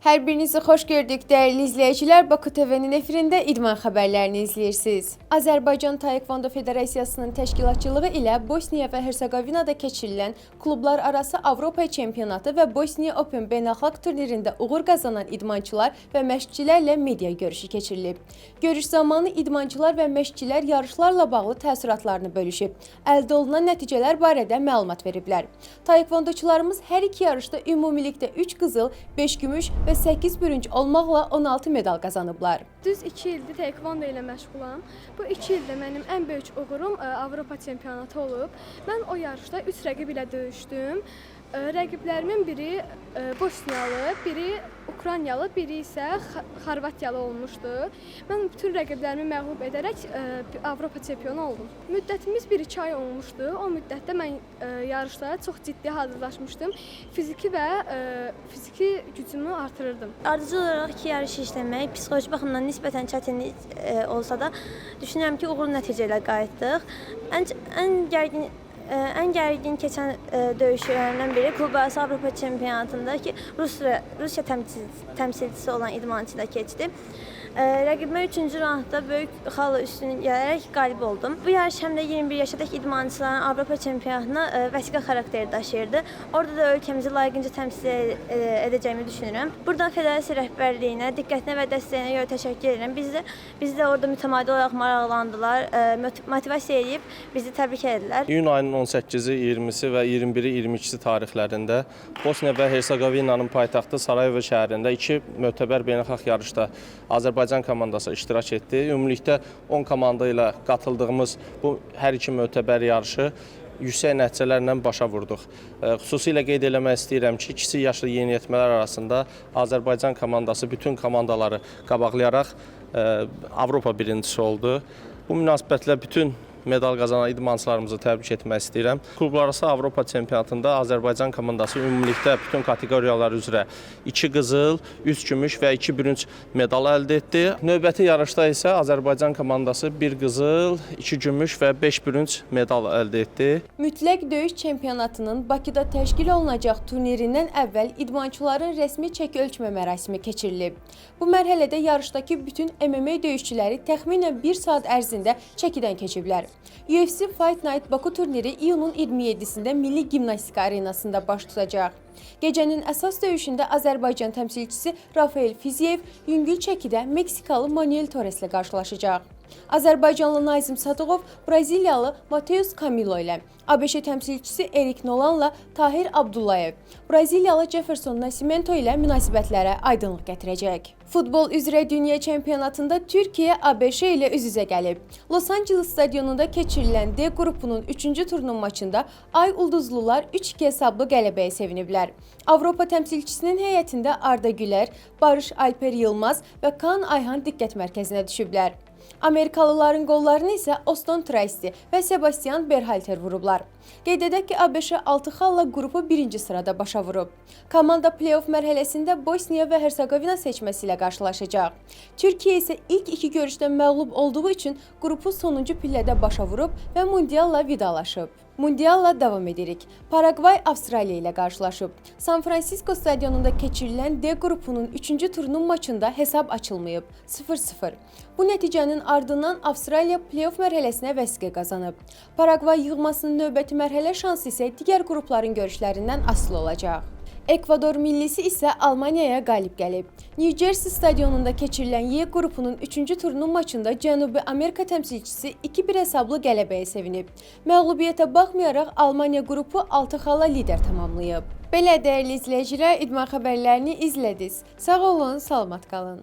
Hər birinizi xoş gördük, dəyərli izləyicilər. Baku TV-nin efirində idman xəbərlərini izləyirsiniz. Azərbaycan Taekwondo Federasiyasının təşkilatçılığı ilə Bosniya və Hersegovinada keçirilən klublar arası Avropa çempionatı və Bosniya Open beynəlxalq turnirində uğur qazanan idmançılar və məşqçilərlə media görüşü keçirilib. Görüş zamanı idmançılar və məşqçilər yarışlarla bağlı təəssüratlarını bölüşüb. Əldə olunan nəticələr barədə məlumat veriblər. Taekwondoçularımız hər iki yarışda ümumilikdə 3 qızıl, 5 gümüş və 8 bürünc olmaqla 16 medal qazanıblar. Düz 2 ildir taekwondo ilə məşğulam. Bu 2 ildə mənim ən böyük uğurum Avropa çempionatı olub. Mən o yarışda 3 rəqib ilə döyüşdüm. Rəqiblərimin biri Bosniyalı, biri Ukraynalı, biri isə Xorvatiyalı olmuşdu. Mən bütün rəqiblərimi məğlub edərək Avropa çempionu oldum. Müddətimiz 1-2 ay olmuşdu. O müddətdə mən yarışlara çox ciddi hazırlaşmışdım. Fiziki gücümü artırırdım. Ardıcıl olaraq iki yarışı işləmək psixoloji baxımdan nisbətən çətinlik olsa da düşünürəm ki, uğurlu nəticə ilə qayıtdıq. Ən gərgin keçən döyüşlərindən biri klublararası Avropa çempionatında ki, Rusiya təmsilçisi olan idmançı da keçdi. Rəqibimə 3-cü raundda böyük xalla üstün gələrək qalib oldum. Bu yarış həm də 21 yaşadakı idmançıların Avropa çempionatına vəsiqə xarakteri daşıyırdı. Orada da ölkəmizi layiqincə təmsil edəcəyimi düşünürəm. Buradan federasiya rəhbərliyinə, diqqətinə və dəstəyinə görə təşəkkür edirəm. Bizi də orada mütəmadi olaraq maraqlandılar, motivasiya edib bizi təbrik edirlər. İyun ayının 18-i, 20-si və 21-i, 22-si tarixlərində Bosniya və Hersegovinanın paytaxtı Sarayevo şəhərində 2 mötəbər beynəlxalq yarışda Azərbaycan komandası iştirak etdi. Ümumilikdə 10 komanda ilə qatıldığımız bu hər iki mötəbər yarışı yüksək nəticələrlə başa vurduq. Xüsusilə qeyd eləmək istəyirəm ki, kiçik yaşlı yeniyetmələr arasında Azərbaycan komandası bütün komandaları qabaqlayaraq Avropa birincisi oldu. Bu münasibətlə bütün medal qazanan idmançılarımızı təbrik etmək istəyirəm. Klublararası Avropa çempionatında Azərbaycan komandası ümumilikdə bütün kateqoriyalar üzrə 2 qızıl, 3 gümüş və 2 bürünc medal əldə etdi. Növbəti yarışda isə Azərbaycan komandası 1 qızıl, 2 gümüş və 5 bürünc medal əldə etdi. Mütləq döyüş çempionatının Bakıda təşkil olunacaq turnirindən əvvəl idmançıların rəsmi çəki ölçmə mərasimi keçirilib. Bu mərhələdə yarışdakı bütün MMA döyüşçüləri təxminən 1 saat ərzində çəkidən keçiblər. UFC Fight Night Baku turniri iyunun 27-sində Milli Gimnastika Arenasında baş tutacaq. Gecənin əsas döyüşündə Azərbaycan təmsilçisi Rafael Fiziev yüngül çəkidə Meksikalı Manuel Torreslə qarşılaşacaq. Azərbaycanlı Nazim Sadıqov Braziliyalı Mateus Camilo ilə, ABŞ təmsilçisi Erik Nolanla Tahir Abdullayev, Braziliyalı Jefferson Nascimento ilə münasibətlərə aydınlıq gətirəcək. Futbol üzrə dünya çempionatında Türkiyə ABŞ ilə üz-üzə gəlib. Los Angeles stadionunda keçirilən D qrupunun 3-cü turunun maçında Ay Ulduzlular 3-2 hesablı qələbəyə seviniblər. Avropa təmsilçisinin heyətində Arda Güler, Barış Alper Yılmaz və Kaan Ayhan diqqət mərkəzinə düşüblər. Amerikalıların qollarını isə Austin Tracy və Sebastian Berhalter vurublar. Qeyd edək ki, ABŞ 6 xalla qrupu 1-ci sırada başa vurub. Komanda play-off mərhələsində Bosniya və Hersegovina seçməsi ilə qarşılaşacaq. Türkiyə isə ilk 2 görüşdə məğlub olduğu üçün qrupu sonuncu pillədə başa vurub və mundialla vidalaşıb. Mundialla davam edirik. Paragvay Avstraliya ilə qarşılaşıb. San Francisco stadionunda keçirilən D qrupunun 3-cü turunun maçında hesab açılmayıb. 0-0. Bu nəticənin ardından Avstraliya play-off mərhələsinə vəsiqə qazanıb. Paragvay yığmasının növbəti mərhələ şansı isə digər qrupların görüşlərindən asılı olacaq. Ekvador millisi isə Almaniyaya qalib gəlib. New Jersey stadionunda keçirilən Y qrupunun 3-cü turunun maçında Cənubi Amerika təmsilçisi 2-1 hesablı qələbəyə sevinib. Məğlubiyyətə baxmayaraq Almaniya qrupu 6 xalla lider tamamlayıb. Belə dəyərli izləyicilər, idman xəbərlərini izlədiniz. Sağ olun, salamat qalın.